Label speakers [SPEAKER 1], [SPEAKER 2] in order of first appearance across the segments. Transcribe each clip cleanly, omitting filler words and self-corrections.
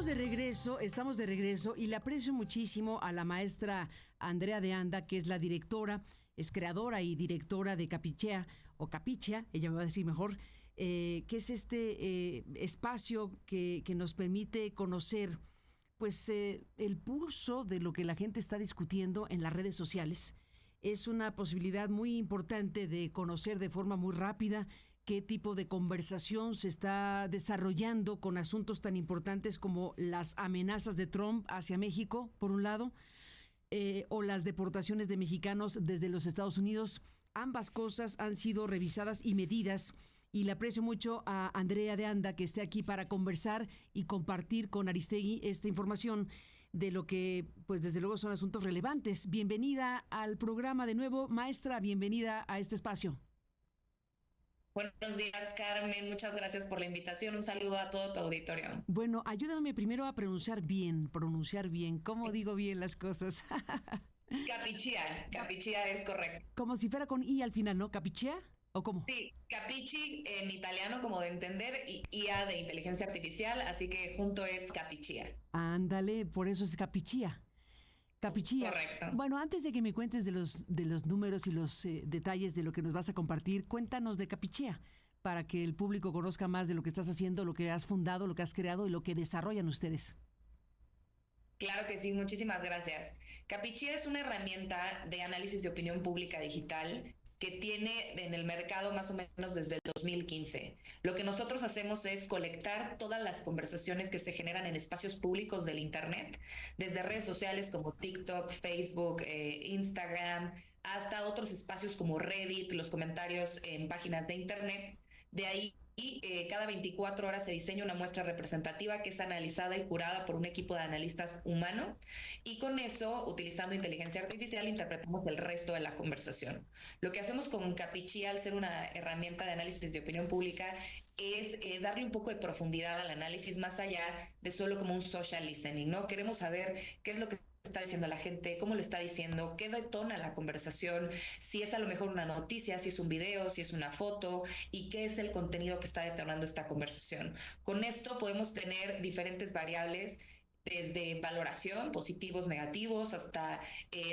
[SPEAKER 1] Estamos de regreso y le aprecio muchísimo a la maestra Andrea de Anda, que es la directora, es creadora y directora de Capichea, o Capichea, ella me va a decir mejor, que es este espacio que nos permite conocer pues el pulso de lo que la gente está discutiendo en las redes sociales. Es una posibilidad muy importante de conocer de forma muy rápida qué tipo de conversación se está desarrollando con asuntos tan importantes como las amenazas de Trump hacia México, por un lado, o las deportaciones de mexicanos desde los Estados Unidos. Ambas cosas han sido revisadas y medidas, y le aprecio mucho a Andrea de Anda que esté aquí para conversar y compartir con Aristegui esta información de lo que, pues desde luego, son asuntos relevantes. Bienvenida al programa de nuevo, maestra, bienvenida a este espacio.
[SPEAKER 2] Buenos días, Carmen. Muchas gracias por la invitación. Un saludo a todo tu auditorio.
[SPEAKER 1] Bueno, ayúdame primero a pronunciar bien. ¿Cómo digo bien las cosas?
[SPEAKER 2] Capichea es correcto.
[SPEAKER 1] Como si fuera con I al final, ¿no? ¿Capichea? ¿O cómo?
[SPEAKER 2] Sí, capichi en italiano como de entender y IA de inteligencia artificial, así que junto es capichea.
[SPEAKER 1] Ándale, por eso es Capichea. Capichea.
[SPEAKER 2] Correcto.
[SPEAKER 1] Bueno, antes de que me cuentes de los números y los detalles de lo que nos vas a compartir, cuéntanos de Capichea, para que el público conozca más de lo que estás haciendo, lo que has fundado, lo que has creado y lo que desarrollan ustedes.
[SPEAKER 2] Claro que sí, muchísimas gracias. Capichea es una herramienta de análisis de opinión pública digital que tiene en el mercado más o menos desde el 2015. Lo que nosotros hacemos es colectar todas las conversaciones que se generan en espacios públicos del Internet, desde redes sociales como TikTok, Facebook, Instagram, hasta otros espacios como Reddit, los comentarios en páginas de Internet. De ahí, cada 24 horas se diseña una muestra representativa que es analizada y curada por un equipo de analistas humano, y con eso, utilizando inteligencia artificial, interpretamos el resto de la conversación. Lo que hacemos con Capichea, al ser una herramienta de análisis de opinión pública, es darle un poco de profundidad al análisis más allá de solo como un social listening, ¿no? Queremos saber qué es lo que está diciendo la gente, cómo lo está diciendo, qué detona la conversación, si es a lo mejor una noticia, si es un video, si es una foto, y qué es el contenido que está detonando esta conversación. Con esto podemos tener diferentes variables, desde valoración, positivos, negativos, hasta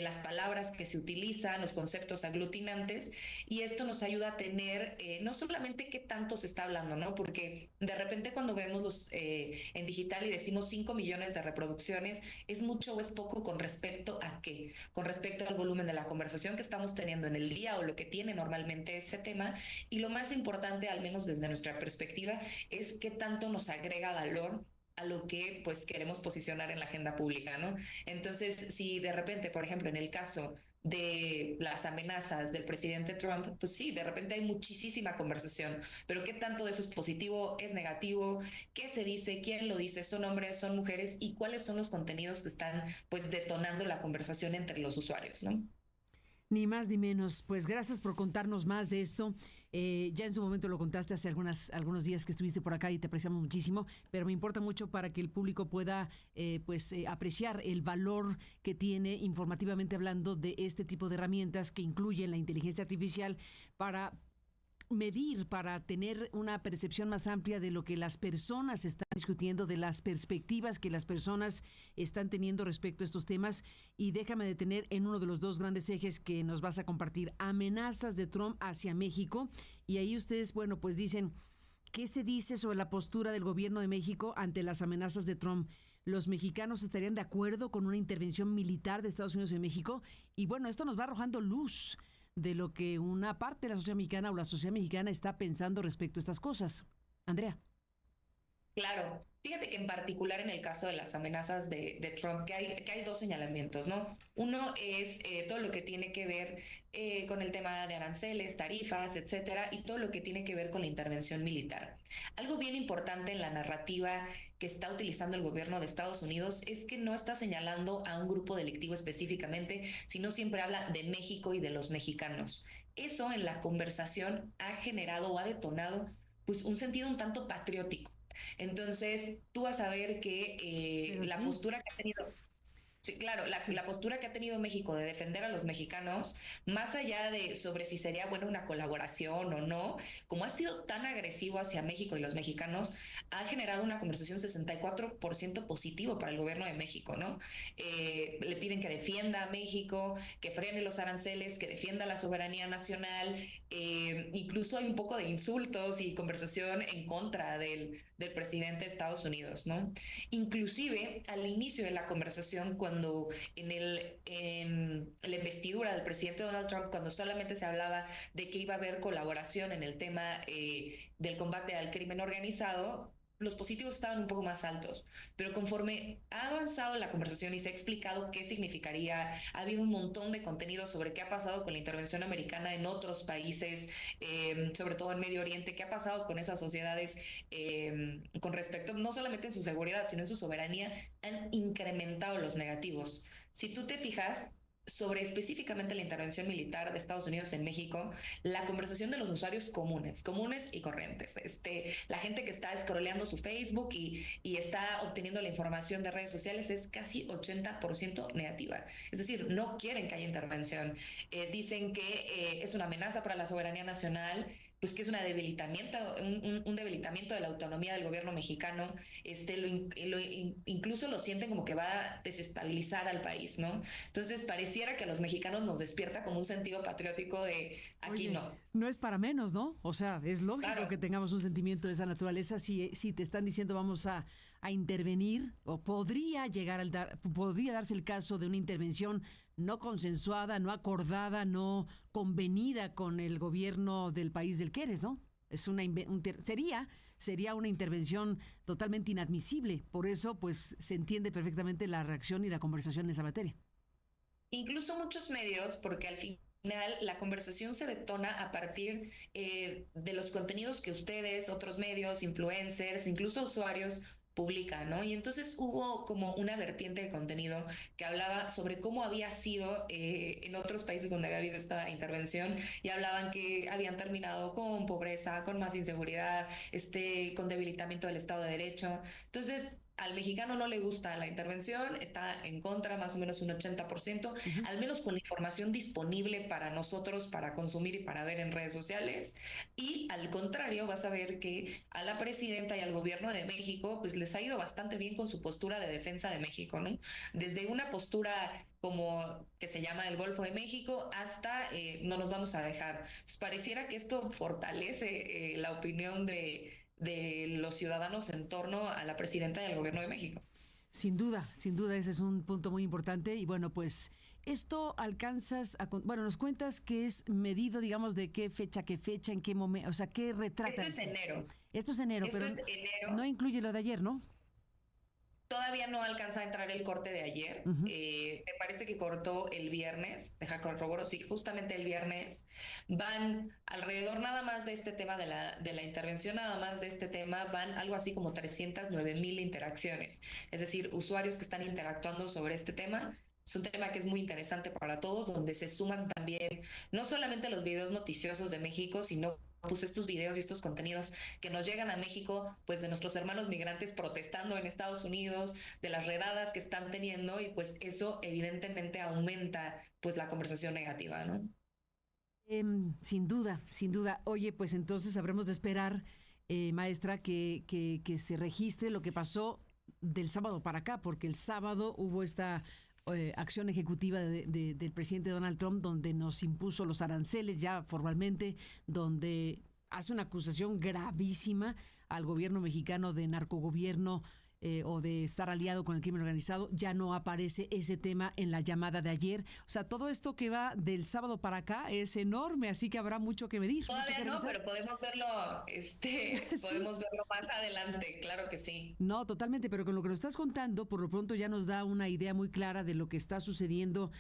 [SPEAKER 2] las palabras que se utilizan, los conceptos aglutinantes, y esto nos ayuda a tener no solamente qué tanto se está hablando, ¿no? Porque de repente cuando vemos en digital y decimos 5 millones de reproducciones, ¿es mucho o es poco con respecto a qué? Con respecto al volumen de la conversación que estamos teniendo en el día o lo que tiene normalmente ese tema, y lo más importante, al menos desde nuestra perspectiva, es qué tanto nos agrega valor a lo que pues queremos posicionar en la agenda pública, ¿no? Entonces, si de repente, por ejemplo, en el caso de las amenazas del presidente Trump, pues sí, de repente hay muchísima conversación, pero ¿qué tanto de eso es positivo, es negativo? ¿Qué se dice? ¿Quién lo dice? ¿Son hombres? ¿Son mujeres? ¿Y cuáles son los contenidos que están pues detonando la conversación entre los usuarios, ¿no?
[SPEAKER 1] Ni más ni menos. Pues gracias por contarnos más de esto. Ya en su momento lo contaste hace algunos días que estuviste por acá y te apreciamos muchísimo, pero me importa mucho para que el público pueda apreciar el valor que tiene informativamente hablando de este tipo de herramientas que incluyen la inteligencia artificial para medir, para tener una percepción más amplia de lo que las personas están discutiendo, de las perspectivas que las personas están teniendo respecto a estos temas. Y déjame detener en uno de los dos grandes ejes que nos vas a compartir: amenazas de Trump hacia México. Y ahí ustedes, bueno, pues dicen, ¿qué se dice sobre la postura del gobierno de México ante las amenazas de Trump? ¿Los mexicanos estarían de acuerdo con una intervención militar de Estados Unidos en México? Y bueno, esto nos va arrojando luz de lo que una parte de la sociedad mexicana o la sociedad mexicana está pensando respecto a estas cosas. Andrea.
[SPEAKER 2] Claro, fíjate que en particular en el caso de las amenazas de Trump, que hay dos señalamientos, ¿no? Uno es todo lo que tiene que ver con el tema de aranceles, tarifas, etcétera, y todo lo que tiene que ver con la intervención militar. Algo bien importante en la narrativa que está utilizando el gobierno de Estados Unidos es que no está señalando a un grupo delictivo específicamente, sino siempre habla de México y de los mexicanos. Eso en la conversación ha generado o ha detonado pues un sentido un tanto patriótico. Entonces, tú vas a ver que la
[SPEAKER 1] sí,
[SPEAKER 2] postura que ha tenido... Sí, claro, la postura que ha tenido México de defender a los mexicanos, más allá de sobre si sería buena una colaboración o no, como ha sido tan agresivo hacia México y los mexicanos, ha generado una conversación 64% positivo para el gobierno de México, ¿no? Le piden que defienda a México, que frene los aranceles, que defienda la soberanía nacional, incluso hay un poco de insultos y conversación en contra del presidente de Estados Unidos, ¿no? Inclusive al inicio de la conversación, cuando en la investidura del presidente Donald Trump, cuando solamente se hablaba de que iba a haber colaboración en el tema del combate al crimen organizado, los positivos estaban un poco más altos, pero conforme ha avanzado la conversación y se ha explicado qué significaría, ha habido un montón de contenido sobre qué ha pasado con la intervención americana en otros países, sobre todo en Medio Oriente, qué ha pasado con esas sociedades con respecto no solamente en su seguridad, sino en su soberanía, han incrementado los negativos. Si tú te fijas, sobre específicamente la intervención militar de Estados Unidos en México, la conversación de los usuarios comunes y corrientes, la gente que está scrolleando su Facebook y está obteniendo la información de redes sociales es casi 80% negativa. Es decir, no quieren que haya intervención. Dicen que es una amenaza para la soberanía nacional, pues que es un debilitamiento de la autonomía del gobierno mexicano, incluso lo sienten como que va a desestabilizar al país, ¿no? Entonces pareciera que a los mexicanos nos despierta como un sentido patriótico de aquí.
[SPEAKER 1] Oye,
[SPEAKER 2] no.
[SPEAKER 1] No es para menos, ¿no? O sea, es lógico
[SPEAKER 2] Claro.
[SPEAKER 1] que tengamos un sentimiento de esa naturaleza si te están diciendo vamos a intervenir o podría darse el caso de una intervención no consensuada, no acordada, no convenida con el gobierno del país del que eres, ¿no? Es sería una intervención totalmente inadmisible. Por eso, pues, se entiende perfectamente la reacción y la conversación en esa materia.
[SPEAKER 2] Incluso muchos medios, porque al final la conversación se detona a partir de los contenidos que ustedes, otros medios, influencers, incluso usuarios publican, ¿no? Y entonces hubo como una vertiente de contenido que hablaba sobre cómo había sido en otros países donde había habido esta intervención y hablaban que habían terminado con pobreza, con más inseguridad, con debilitamiento del Estado de Derecho. Entonces, al mexicano no le gusta la intervención, está en contra más o menos un 80%,
[SPEAKER 1] Ujú.
[SPEAKER 2] al menos con la información disponible para nosotros, para consumir y para ver en redes sociales. Y al contrario, vas a ver que a la presidenta y al gobierno de México, pues les ha ido bastante bien con su postura de defensa de México, ¿no? Desde una postura como que se llama el Golfo de México hasta no nos vamos a dejar. Pues pareciera que esto fortalece la opinión de los ciudadanos en torno a la presidenta y al gobierno de México.
[SPEAKER 1] Sin duda, ese es un punto muy importante. Y bueno, pues esto bueno, nos cuentas que es medido, digamos, de qué fecha, en qué momento, o sea, qué retrata
[SPEAKER 2] Esto es
[SPEAKER 1] esto.
[SPEAKER 2] enero.
[SPEAKER 1] Esto es enero,
[SPEAKER 2] Esto
[SPEAKER 1] pero
[SPEAKER 2] es enero.
[SPEAKER 1] no incluye lo de ayer, ¿no?
[SPEAKER 2] Todavía no alcanza a entrar el corte de ayer.
[SPEAKER 1] Ujú.
[SPEAKER 2] Me parece que cortó el viernes. Deja corroboro. Sí, justamente el viernes. Van alrededor nada más de este tema de la intervención, nada más de este tema, van algo así como 309,000 interacciones. Es decir, usuarios que están interactuando sobre este tema. Es un tema que es muy interesante para todos, donde se suman también no solamente los videos noticiosos de México, sino pues estos videos y estos contenidos que nos llegan a México, pues de nuestros hermanos migrantes protestando en Estados Unidos, de las redadas que están teniendo y pues eso evidentemente aumenta pues la conversación negativa, ¿no?
[SPEAKER 1] Sin duda, sin duda. Oye, pues entonces habremos de esperar, maestra, que se registre lo que pasó del sábado para acá, porque el sábado hubo esta acción ejecutiva del presidente Donald Trump, donde nos impuso los aranceles ya formalmente, donde hace una acusación gravísima al gobierno mexicano de narcogobierno o de estar aliado con el crimen organizado. Ya no aparece ese tema en la llamada de ayer. O sea, todo esto que va del sábado para acá es enorme, así que habrá mucho que medir.
[SPEAKER 2] Todavía no,
[SPEAKER 1] revisar.
[SPEAKER 2] pero podemos verlo,
[SPEAKER 1] Sí.
[SPEAKER 2] podemos verlo más adelante, claro que sí.
[SPEAKER 1] No, totalmente, pero con lo que nos estás contando, por lo pronto ya nos da una idea muy clara de lo que está sucediendo,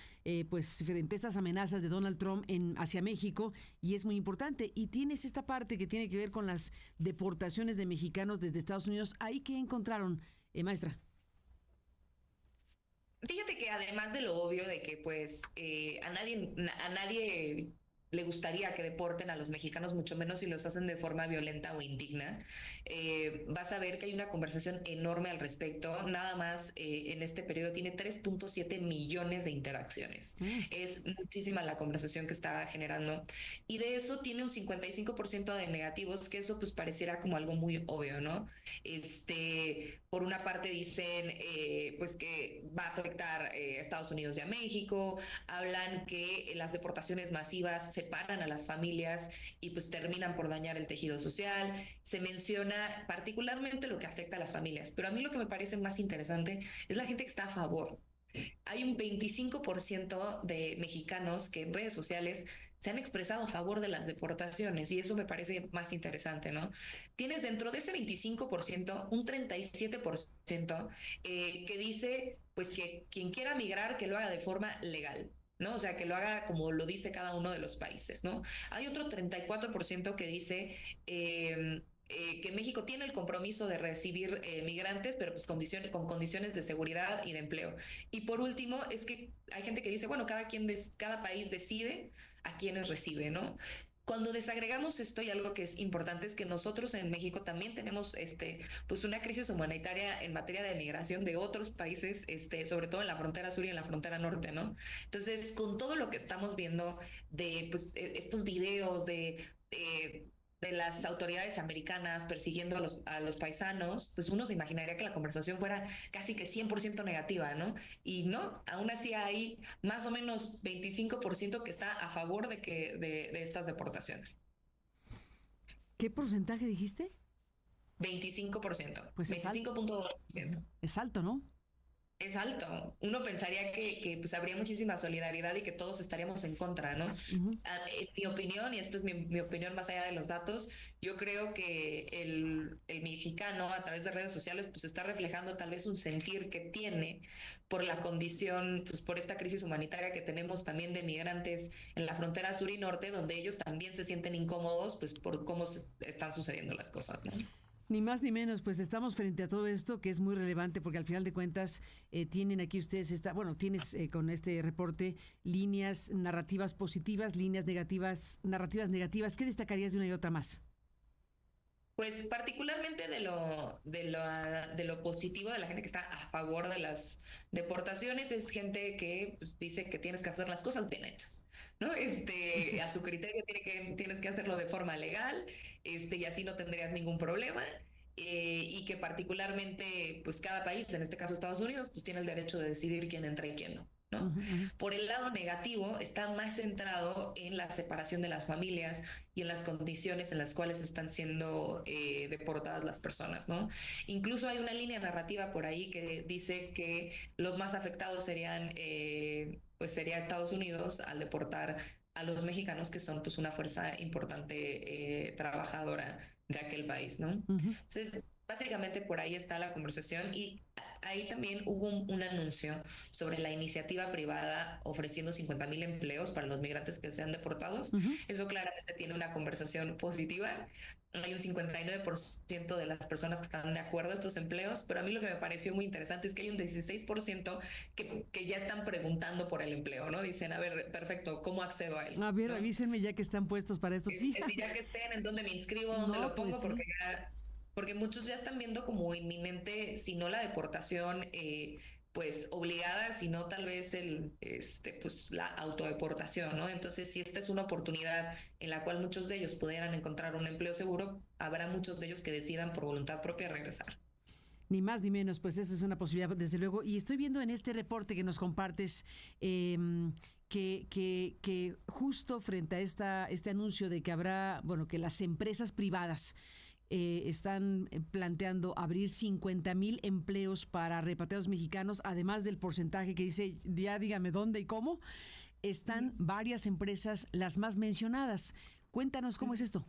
[SPEAKER 1] pues frente a estas amenazas de Donald Trump hacia México, y es muy importante. Y tienes esta parte que tiene que ver con las deportaciones de mexicanos desde Estados Unidos. ¿Ahí qué encontraron, maestra?
[SPEAKER 2] Fíjate que además de lo obvio de que pues a nadie le gustaría que deporten a los mexicanos, mucho menos si los hacen de forma violenta o indigna. Vas a ver que hay una conversación enorme al respecto. Nada más en este periodo tiene 3.7 millones de interacciones. Es muchísima la conversación que está generando. Y de eso tiene un 55% de negativos, que eso pues pareciera como algo muy obvio, ¿no? Por una parte dicen pues que va a afectar a Estados Unidos y a México, hablan que las deportaciones masivas separan a las familias y pues terminan por dañar el tejido social. Se menciona particularmente lo que afecta a las familias, pero a mí lo que me parece más interesante es la gente que está a favor. Hay un 25% de mexicanos que en redes sociales se han expresado a favor de las deportaciones y eso me parece más interesante, ¿no? Tienes dentro de ese 25% un 37% que dice pues que quien quiera migrar que lo haga de forma legal. ¿No? O sea, que lo haga como lo dice cada uno de los países, ¿no? Hay otro 34% que dice que México tiene el compromiso de recibir migrantes, pero pues con condiciones de seguridad y de empleo. Y por último, es que hay gente que dice, bueno, cada país decide a quienes recibe, ¿no? Cuando desagregamos esto, y algo que es importante es que nosotros en México también tenemos pues una crisis humanitaria en materia de migración de otros países, sobre todo en la frontera sur y en la frontera norte, ¿no? Entonces, con todo lo que estamos viendo de pues, estos videos de las autoridades americanas persiguiendo a los paisanos, pues uno se imaginaría que la conversación fuera casi que 100% negativa, ¿no? Y no, aún así hay más o menos 25% que está a favor de estas deportaciones.
[SPEAKER 1] ¿Qué porcentaje dijiste?
[SPEAKER 2] 25%,
[SPEAKER 1] Pues es alto.
[SPEAKER 2] 25.2%.
[SPEAKER 1] Es alto, ¿no?
[SPEAKER 2] Es alto. Uno pensaría que pues habría muchísima solidaridad y que todos estaríamos en contra, ¿no? En mi opinión, y esto es mi opinión más allá de los datos, yo creo que el mexicano a través de redes sociales pues está reflejando tal vez un sentir que tiene por la condición, pues por esta crisis humanitaria que tenemos también de migrantes en la frontera sur y norte, donde ellos también se sienten incómodos pues por cómo están sucediendo las cosas, ¿no?
[SPEAKER 1] Ni más ni menos, pues estamos frente a todo esto que es muy relevante porque al final de cuentas tienen aquí ustedes tienes con este reporte líneas narrativas positivas, líneas negativas, narrativas negativas. ¿Qué destacarías de una y otra más?
[SPEAKER 2] Pues particularmente de lo positivo de la gente que está a favor de las deportaciones es gente que pues, dice que tienes que hacer las cosas bien hechas, ¿no? A su criterio tienes que hacerlo de forma legal, y así no tendrías ningún problema. Y que particularmente, pues cada país, en este caso Estados Unidos, pues tiene el derecho de decidir quién entra y quién no. ¿No? Por el lado negativo, está más centrado en la separación de las familias y en las condiciones en las cuales están siendo deportadas las personas, ¿no? Incluso hay una línea narrativa por ahí que dice que los más afectados pues sería Estados Unidos al deportar a los mexicanos que son pues una fuerza importante trabajadora de aquel país, ¿no? Entonces, básicamente por ahí está la conversación y ahí también hubo un anuncio sobre la iniciativa privada ofreciendo 50,000 empleos para los migrantes que sean deportados. Eso claramente tiene una conversación positiva. Hay un 59% de las personas que están de acuerdo a estos empleos, pero a mí lo que me pareció muy interesante es que hay un 16% que ya están preguntando por el empleo, ¿no? Dicen, a ver, perfecto, ¿cómo accedo a él?
[SPEAKER 1] A ver,
[SPEAKER 2] ¿no?
[SPEAKER 1] avísenme ya que están puestos para esto. Sí.
[SPEAKER 2] Ya que estén, ¿en dónde me inscribo? ¿Dónde lo pongo?
[SPEAKER 1] Pues sí.
[SPEAKER 2] Porque muchos ya están viendo como inminente, si no la deportación, pues obligada, sino tal vez pues la autodeportación, ¿no? Entonces, si esta es una oportunidad en la cual muchos de ellos pudieran encontrar un empleo seguro, habrá muchos de ellos que decidan por voluntad propia regresar.
[SPEAKER 1] Ni más ni menos, pues esa es una posibilidad, desde luego. Y estoy viendo en este reporte que nos compartes que justo frente a este anuncio de que habrá, que las empresas privadas están planteando abrir 50,000 empleos para repatriados mexicanos, además del porcentaje que dice, ya dígame dónde y cómo, están varias empresas, las más mencionadas. Cuéntanos cómo es esto.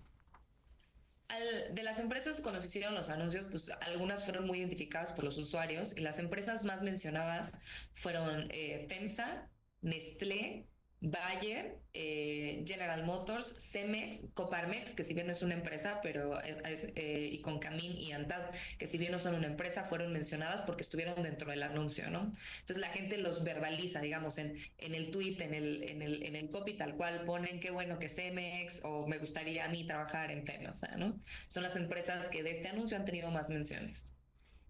[SPEAKER 2] De las empresas cuando se hicieron los anuncios, pues algunas fueron muy identificadas por los usuarios y las empresas más mencionadas fueron FEMSA, Nestlé, Bayer, General Motors, Cemex, Coparmex, que si bien no es una empresa, pero y Concamín y Antad, que si bien no son una empresa, fueron mencionadas porque estuvieron dentro del anuncio, ¿no? Entonces la gente los verbaliza, digamos, en el tweet, en el copy, tal cual ponen qué bueno que Cemex o me gustaría a mí trabajar en FEMSA, ¿no? Son las empresas que de este anuncio han tenido más menciones.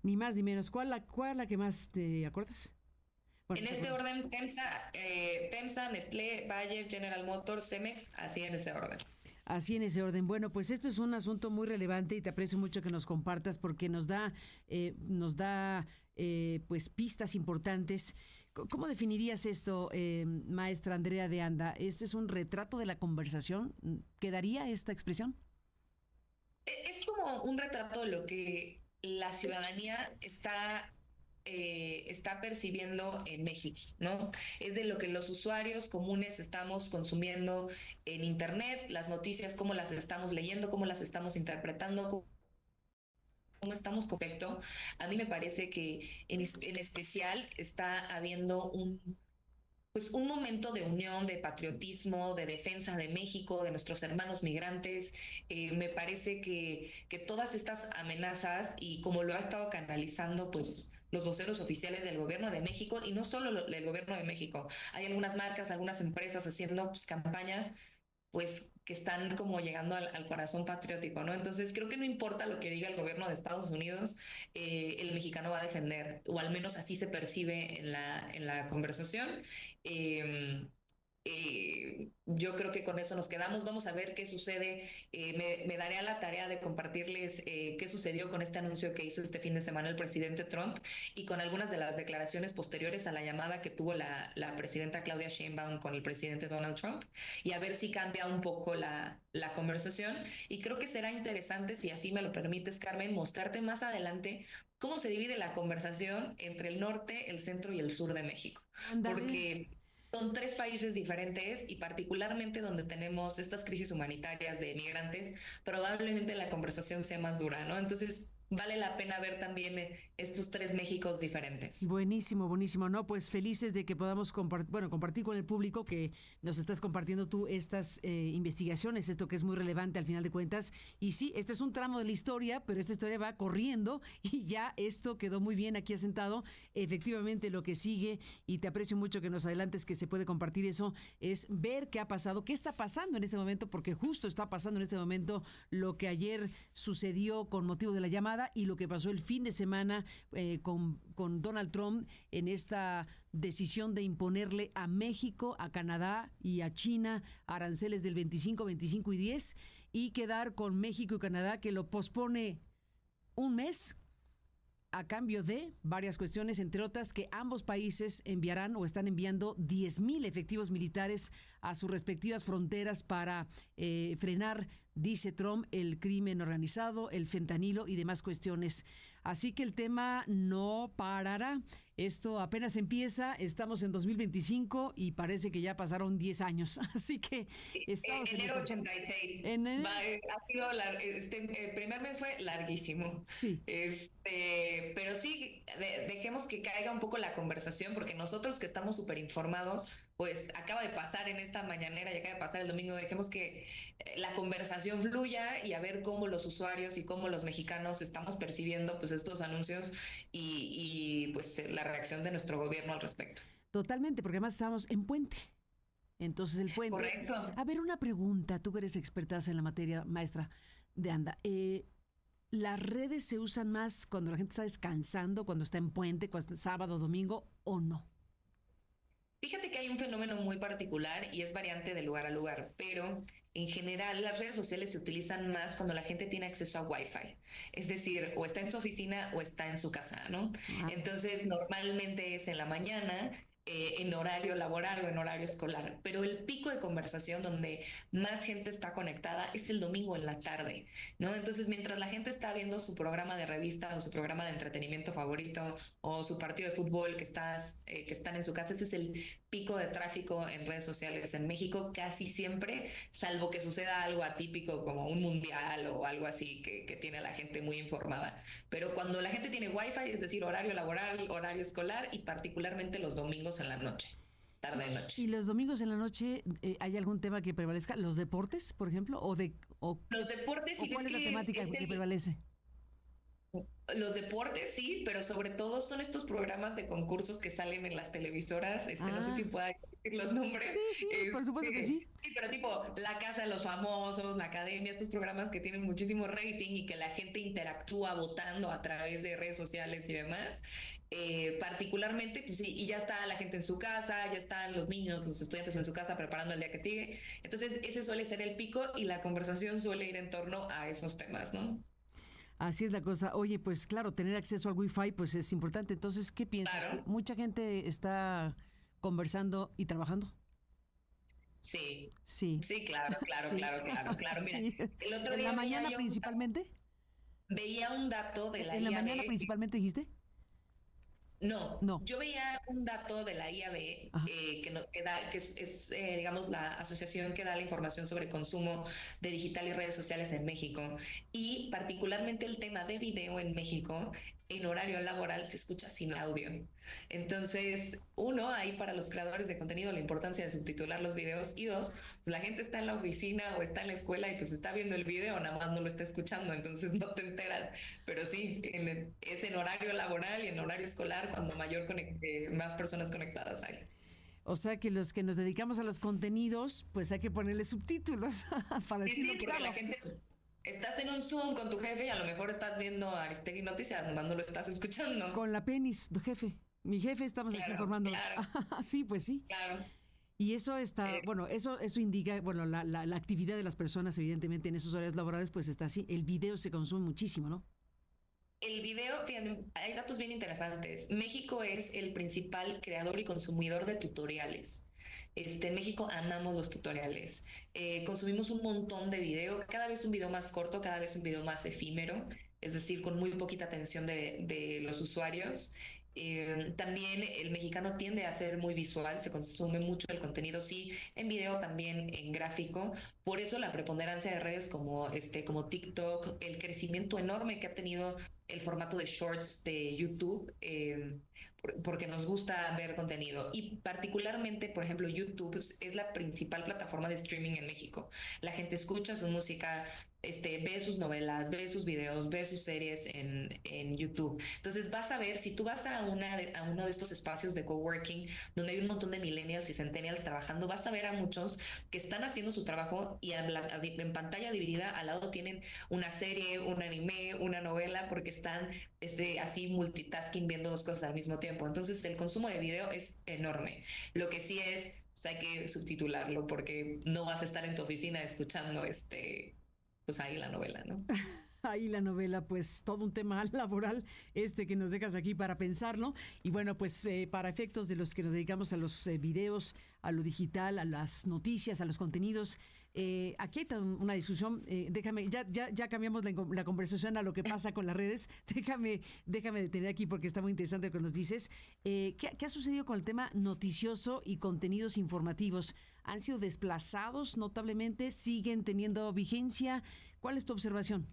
[SPEAKER 1] Ni más ni menos. ¿Cuál la que más te acuerdas? Bueno,
[SPEAKER 2] En
[SPEAKER 1] ¿te
[SPEAKER 2] este
[SPEAKER 1] acuerdas?
[SPEAKER 2] orden, PEMSA, Nestlé, Bayer, General Motors, Cemex, así en ese orden.
[SPEAKER 1] Así en ese orden. Bueno, pues esto es un asunto muy relevante y te aprecio mucho que nos compartas porque nos da pues pistas importantes. ¿Cómo definirías esto, maestra Andrea de Anda? ¿Este es un retrato de la conversación? ¿Quedaría esta expresión?
[SPEAKER 2] Es como un retrato de lo que la ciudadanía está percibiendo en México, ¿no? Es de lo que los usuarios comunes estamos consumiendo en Internet, las noticias, cómo las estamos leyendo, cómo las estamos interpretando, cómo estamos correcto. A mí me parece que en especial está habiendo pues un momento de unión, de patriotismo, de defensa de México, de nuestros hermanos migrantes. Me parece que todas estas amenazas y como lo ha estado canalizando, pues los voceros oficiales del gobierno de México y no solo el gobierno de México, hay algunas marcas, algunas empresas haciendo pues, campañas pues que están como llegando al corazón patriótico, ¿no? Entonces creo que no importa lo que diga el gobierno de Estados Unidos, el mexicano va a defender, o al menos así se percibe en la conversación. Eh, yo creo que con eso nos quedamos. Vamos a ver qué sucede. Me daré a la tarea de compartirles qué sucedió con este anuncio que hizo este fin de semana el presidente Trump y con algunas de las declaraciones posteriores a la llamada que tuvo la presidenta Claudia Sheinbaum con el presidente Donald Trump y a ver si cambia un poco la conversación. Y creo que será interesante, si así me lo permites, Carmen, mostrarte más adelante cómo se divide la conversación entre el norte, el centro y el sur de México.
[SPEAKER 1] Ándale.
[SPEAKER 2] Porque son tres países diferentes y particularmente donde tenemos estas crisis humanitarias de migrantes, probablemente la conversación sea más dura, ¿no? Entonces, vale la pena ver también estos tres Méxicos diferentes.
[SPEAKER 1] Buenísimo, buenísimo. No, pues felices de que podamos compartir con el público que nos estás compartiendo tú estas investigaciones, esto que es muy relevante al final de cuentas. Y sí, este es un tramo de la historia, pero esta historia va corriendo y ya esto quedó muy bien aquí asentado. Efectivamente, lo que sigue, y te aprecio mucho que nos adelantes que se puede compartir eso, es ver qué ha pasado, qué está pasando en este momento, porque justo está pasando en este momento lo que ayer sucedió con motivo de la llamada y lo que pasó el fin de semana con Donald Trump en esta decisión de imponerle a México, a Canadá y a China aranceles del 25, 25 y 10 y quedar con México y Canadá que lo pospone un mes a cambio de varias cuestiones, entre otras que ambos países enviarán o están enviando 10,000 efectivos militares a sus respectivas fronteras para frenar, dice Trump, el crimen organizado, el fentanilo y demás cuestiones. Así que el tema no parará. Esto apenas empieza, estamos en 2025 y parece que ya pasaron 10 años. Así que estamos en
[SPEAKER 2] Enero
[SPEAKER 1] eso.
[SPEAKER 2] 86.
[SPEAKER 1] En enero,
[SPEAKER 2] Ha sido el primer mes fue larguísimo.
[SPEAKER 1] sí.
[SPEAKER 2] Pero sí, dejemos que caiga un poco la conversación, porque nosotros que estamos súper informados, pues acaba de pasar en esta mañanera y acaba de pasar el domingo, dejemos que la conversación fluya y a ver cómo los usuarios y cómo los mexicanos estamos percibiendo pues estos anuncios pues la reacción de nuestro gobierno al respecto.
[SPEAKER 1] Totalmente, porque además estamos en puente. Entonces el puente.
[SPEAKER 2] Correcto.
[SPEAKER 1] A ver, una pregunta, tú que eres experta en la materia, maestra de Anda. ¿Las redes se usan más cuando la gente está descansando, cuando está en puente, cuando es sábado, domingo o no?
[SPEAKER 2] Fíjate que hay un fenómeno muy particular y es variante de lugar a lugar, pero en general las redes sociales se utilizan más cuando la gente tiene acceso a Wi-Fi, es decir, o está en su oficina o está en su casa, ¿no?
[SPEAKER 1] Ah,
[SPEAKER 2] Entonces, normalmente es en la mañana. En horario laboral o en horario escolar, pero el pico de conversación donde más gente está conectada es el domingo en la tarde, ¿no? Entonces, mientras la gente está viendo su programa de revista o su programa de entretenimiento favorito o su partido de fútbol que están en su casa, ese es el pico de tráfico en redes sociales en México casi siempre, salvo que suceda algo atípico como un mundial o algo así que tiene a la gente muy informada. Pero cuando la gente tiene wifi, es decir, horario laboral, horario escolar y particularmente los domingos en la noche. tarde-noche.
[SPEAKER 1] ¿Y los domingos en la noche hay algún tema que prevalezca? ¿Los deportes, por ejemplo?
[SPEAKER 2] Los deportes,
[SPEAKER 1] ¿O
[SPEAKER 2] sí
[SPEAKER 1] cuál
[SPEAKER 2] ves
[SPEAKER 1] es la
[SPEAKER 2] que
[SPEAKER 1] temática que prevalece?
[SPEAKER 2] los deportes sí, pero sobre todo son estos programas de concursos que salen en las televisoras, no sé si
[SPEAKER 1] Ah,
[SPEAKER 2] pueda decir los nombres,
[SPEAKER 1] sí, sí, por supuesto que sí.
[SPEAKER 2] sí, pero tipo La Casa de los Famosos, La Academia, estos programas que tienen muchísimo rating y que la gente interactúa votando a través de redes sociales y demás. Particularmente, pues sí, y ya está la gente en su casa, ya están los niños, los estudiantes en su casa preparando el día que sigue. Entonces, ese suele ser el pico y la conversación suele ir en torno a esos temas, ¿no?
[SPEAKER 1] Así es la cosa. Oye, pues claro, tener acceso al Wi-Fi pues es importante. Entonces, ¿qué piensas? ¿Que
[SPEAKER 2] Claro,
[SPEAKER 1] mucha gente está conversando y trabajando?
[SPEAKER 2] sí.
[SPEAKER 1] Sí,
[SPEAKER 2] Sí, claro, claro,
[SPEAKER 1] sí,
[SPEAKER 2] claro, claro, claro. Mira,
[SPEAKER 1] sí.
[SPEAKER 2] el otro
[SPEAKER 1] ¿En la
[SPEAKER 2] día
[SPEAKER 1] mañana principalmente?
[SPEAKER 2] veía un dato de la
[SPEAKER 1] ¿En la mañana
[SPEAKER 2] IAB.
[SPEAKER 1] principalmente dijiste?
[SPEAKER 2] No,
[SPEAKER 1] No.
[SPEAKER 2] yo veía un dato de la IAB
[SPEAKER 1] Ajá.
[SPEAKER 2] que digamos, la asociación que da la información sobre consumo de digital y redes sociales en México. Y particularmente el tema de video en México, en horario laboral se escucha sin audio. Entonces, uno, ahí para los creadores de contenido la importancia de subtitular los videos. Y dos, pues la gente está en la oficina o está en la escuela y pues está viendo el video, nada más no lo está escuchando, entonces no te enteras. Pero sí, es en horario laboral y en horario escolar cuando más personas conectadas hay.
[SPEAKER 1] O sea que los que nos dedicamos a los contenidos, pues hay que ponerle subtítulos para
[SPEAKER 2] Sí,
[SPEAKER 1] decirlo
[SPEAKER 2] sí, porque la
[SPEAKER 1] claro.
[SPEAKER 2] gente, estás en un Zoom con tu jefe y a lo mejor estás viendo Aristegui Noticias, nomás no lo estás escuchando.
[SPEAKER 1] Con la penis, jefe. Mi jefe, estamos aquí
[SPEAKER 2] Claro,
[SPEAKER 1] informándolos.
[SPEAKER 2] claro,
[SPEAKER 1] Sí, pues sí.
[SPEAKER 2] claro.
[SPEAKER 1] Y eso está,
[SPEAKER 2] Eh,
[SPEAKER 1] bueno, eso indica, bueno, la actividad de las personas, evidentemente, en esos horarios laborales, pues está así. El video se consume muchísimo, ¿no?
[SPEAKER 2] El video, fíjate, hay datos bien interesantes. México es el principal creador y consumidor de tutoriales. En México amamos los tutoriales. Consumimos un montón de video, cada vez un video más corto, cada vez un video más efímero, es decir, con muy poquita atención de los usuarios. También el mexicano tiende a ser muy visual, se consume mucho el contenido, sí, en video, también en gráfico. Por eso la preponderancia de redes como TikTok, el crecimiento enorme que ha tenido el formato de shorts de YouTube, porque nos gusta ver contenido. Y particularmente, por ejemplo, YouTube es la principal plataforma de streaming en México. La gente escucha su música, ve sus novelas, ve sus videos, ve sus series en YouTube. Entonces vas a ver, si tú vas a uno de estos espacios de coworking, donde hay un montón de millennials y centennials trabajando, vas a ver a muchos que están haciendo su trabajo y en pantalla dividida al lado tienen una serie, un anime, una novela, porque están así multitasking viendo dos cosas al mismo tiempo. Entonces el consumo de video es enorme. Lo que sí es, pues hay que subtitularlo porque no vas a estar en tu oficina escuchando pues ahí la novela, ¿no?
[SPEAKER 1] Ahí la novela, pues todo un tema laboral que nos dejas aquí para pensarlo. Y bueno, pues para efectos de los que nos dedicamos a los videos, a lo digital, a las noticias, a los contenidos, aquí hay una discusión. Déjame, ya cambiamos la conversación a lo que pasa con las redes. Déjame detener aquí porque está muy interesante lo que nos dices. ¿Qué ha sucedido con el tema noticioso y contenidos informativos? ¿Han sido desplazados notablemente? ¿Siguen teniendo vigencia? ¿Cuál es tu observación?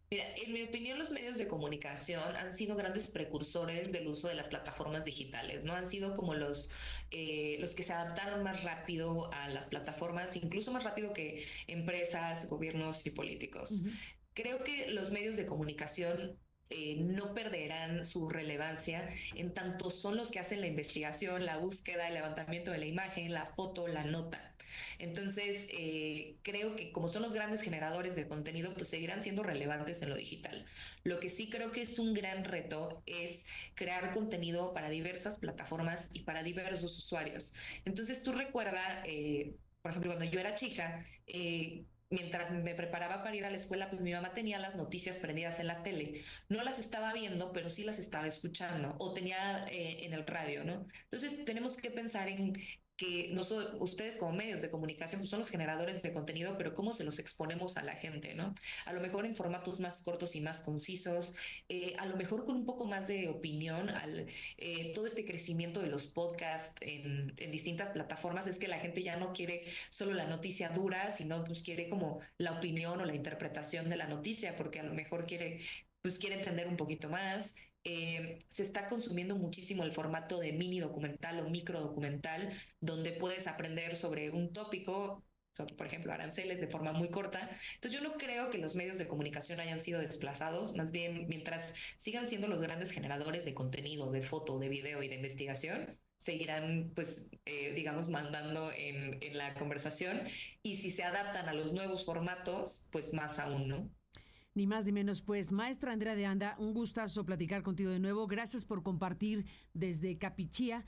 [SPEAKER 2] Mira, en mi opinión, los medios de comunicación han sido grandes precursores del uso de las plataformas digitales, ¿no? Han sido como los que se adaptaron más rápido a las plataformas, incluso más rápido que empresas, gobiernos y políticos.
[SPEAKER 1] Ujú.
[SPEAKER 2] Creo que los medios de comunicación no perderán su relevancia en tanto son los que hacen la investigación, la búsqueda, el levantamiento de la imagen, la foto, la nota. Entonces, creo que como son los grandes generadores de contenido, pues seguirán siendo relevantes en lo digital. Lo que sí creo que es un gran reto es crear contenido para diversas plataformas y para diversos usuarios. Entonces, tú recuerda, por ejemplo, cuando yo era chica, mientras me preparaba para ir a la escuela, pues mi mamá tenía las noticias prendidas en la tele. No las estaba viendo, pero sí las estaba escuchando o tenía en el radio, ¿no? Entonces tenemos que pensar en que ustedes como medios de comunicación pues son los generadores de contenido, pero cómo se los exponemos a la gente, ¿no? A lo mejor en formatos más cortos y más concisos, a lo mejor con un poco más de opinión, todo este crecimiento de los podcasts en distintas plataformas es que la gente ya no quiere solo la noticia dura, sino pues quiere como la opinión o la interpretación de la noticia, porque a lo mejor quiere entender un poquito más. se está consumiendo muchísimo el formato de mini documental o micro documental, donde puedes aprender sobre un tópico, por ejemplo, aranceles de forma muy corta. Entonces yo no creo que los medios de comunicación hayan sido desplazados, más bien mientras sigan siendo los grandes generadores de contenido, de foto, de video y de investigación, seguirán, pues, digamos, mandando en la conversación, y si se adaptan a los nuevos formatos, pues más aún, ¿no?
[SPEAKER 1] Ni más ni menos, pues, maestra Andrea de Anda, un gustazo platicar contigo de nuevo. Gracias por compartir desde Capichía.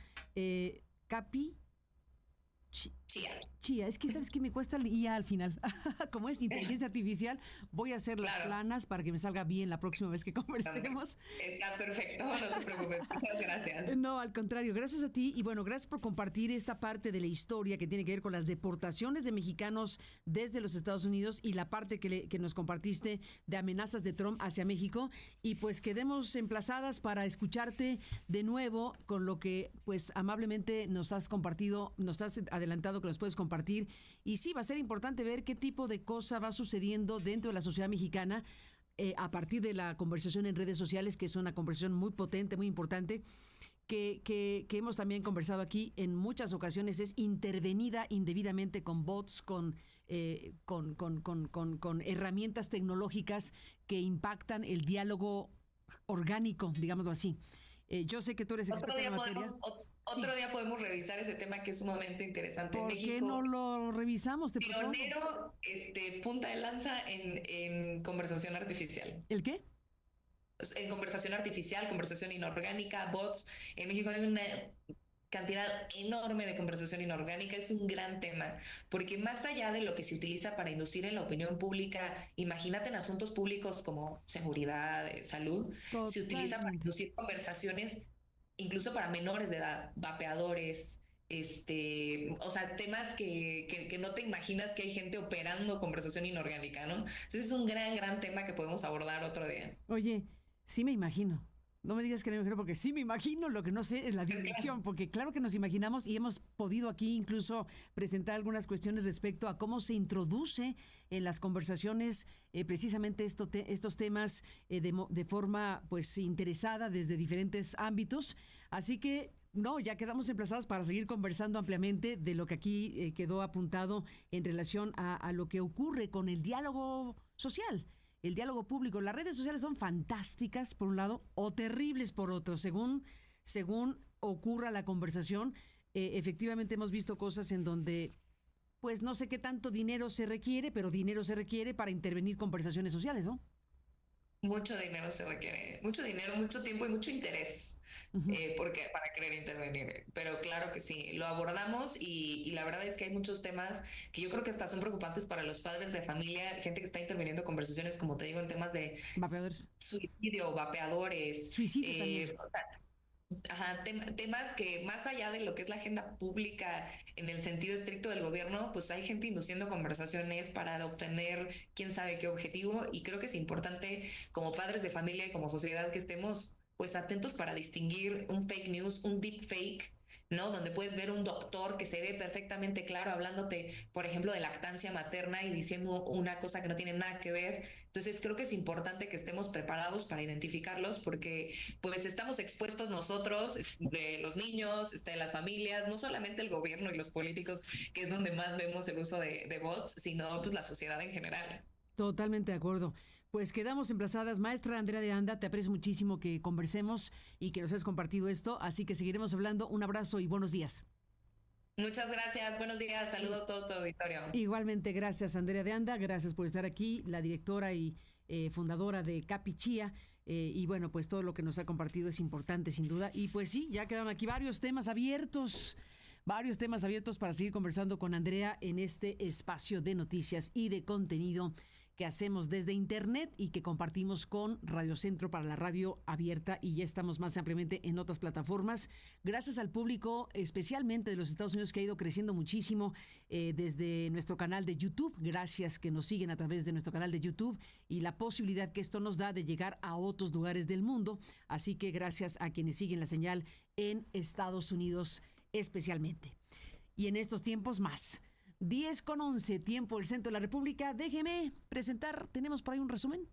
[SPEAKER 1] Capi,
[SPEAKER 2] Chía.
[SPEAKER 1] Chía, es que sabes que me cuesta el IA al final. Como es inteligencia artificial, voy a hacer las planas para que me salga bien la próxima vez que conversemos.
[SPEAKER 2] Está perfecto, no te preocupes. Muchas gracias.
[SPEAKER 1] No, al contrario, gracias a ti y bueno, gracias por compartir esta parte de la historia que tiene que ver con las deportaciones de mexicanos desde los Estados Unidos y la parte que nos compartiste de amenazas de Trump hacia México. Y pues quedemos emplazadas para escucharte de nuevo con lo que pues amablemente nos has compartido, nos has adelantado que nos puedes compartir. Y sí, va a ser importante ver qué tipo de cosa va sucediendo dentro de la sociedad mexicana a partir de la conversación en redes sociales, que es una conversación muy potente, muy importante, que hemos también conversado aquí en muchas ocasiones, es intervenida indebidamente con bots, con herramientas tecnológicas que impactan el diálogo orgánico, digámoslo así. Yo sé que tú eres experta en la materia.
[SPEAKER 2] Otro día podemos revisar ese tema que es sumamente interesante.
[SPEAKER 1] ¿Por
[SPEAKER 2] México,
[SPEAKER 1] qué no lo revisamos? Te
[SPEAKER 2] pionero, punta de lanza en conversación artificial.
[SPEAKER 1] ¿El qué?
[SPEAKER 2] En conversación artificial, conversación inorgánica, bots. En México hay una cantidad enorme de conversación inorgánica. Es un gran tema, porque más allá de lo que se utiliza para inducir en la opinión pública, imagínate en asuntos públicos como seguridad, salud, se utiliza para inducir conversaciones incluso para menores de edad, vapeadores, o sea, temas que no te imaginas que hay gente operando conversación inorgánica, ¿no? Entonces es un gran tema que podemos abordar otro día.
[SPEAKER 1] Oye, sí me imagino. No me digas que no me imagino, porque sí me imagino, lo que no sé es la dimensión, porque claro que nos imaginamos y hemos podido aquí incluso presentar algunas cuestiones respecto a cómo se introduce en las conversaciones precisamente estos temas de forma pues interesada desde diferentes ámbitos. Así que no, ya quedamos emplazados para seguir conversando ampliamente de lo que aquí quedó apuntado en relación a lo que ocurre con el diálogo social. El diálogo público. Las redes sociales son fantásticas por un lado o terribles por otro, según ocurra la conversación. Efectivamente hemos visto cosas en donde pues no sé qué tanto dinero se requiere, pero dinero se requiere para intervenir conversaciones sociales, ¿no?
[SPEAKER 2] Mucho dinero se requiere, mucho dinero, mucho tiempo y mucho interés, porque para querer intervenir. Pero claro que sí, lo abordamos y la verdad es que hay muchos temas que yo creo que hasta son preocupantes para los padres de familia, gente que está interviniendo en conversaciones, como te digo, en temas de suicidio, vapeadores.
[SPEAKER 1] Suicidio también.
[SPEAKER 2] Ajá, temas que más allá de lo que es la agenda pública en el sentido estricto del gobierno, pues hay gente induciendo conversaciones para obtener quién sabe qué objetivo, y creo que es importante como padres de familia y como sociedad que estemos pues atentos para distinguir un fake news, un deep fake, ¿no? Donde puedes ver un doctor que se ve perfectamente claro hablándote, por ejemplo, de lactancia materna y diciendo una cosa que no tiene nada que ver. Entonces creo que es importante que estemos preparados para identificarlos, porque pues estamos expuestos nosotros, los niños, las familias, no solamente el gobierno y los políticos, que es donde más vemos el uso de bots, sino pues la sociedad en general.
[SPEAKER 1] Totalmente de acuerdo. Pues quedamos emplazadas. Maestra Andrea de Anda, te aprecio muchísimo que conversemos y que nos hayas compartido esto, así que seguiremos hablando. Un abrazo y buenos días.
[SPEAKER 2] Muchas gracias, buenos días, saludo a todo tu auditorio.
[SPEAKER 1] Igualmente, gracias Andrea de Anda, gracias por estar aquí, la directora y fundadora de Capichía. Y bueno, pues todo lo que nos ha compartido es importante sin duda. Y pues sí, ya quedaron aquí varios temas abiertos para seguir conversando con Andrea en este espacio de noticias y de contenido que hacemos desde internet y que compartimos con Radio Centro para la radio abierta, y ya estamos más ampliamente en otras plataformas. Gracias al público, especialmente de los Estados Unidos, que ha ido creciendo muchísimo desde nuestro canal de YouTube. Gracias que nos siguen a través de nuestro canal de YouTube y la posibilidad que esto nos da de llegar a otros lugares del mundo. Así que gracias a quienes siguen la señal en Estados Unidos especialmente. Y en estos tiempos más. 10:11, tiempo del centro de la República. Déjeme presentar, tenemos por ahí un resumen.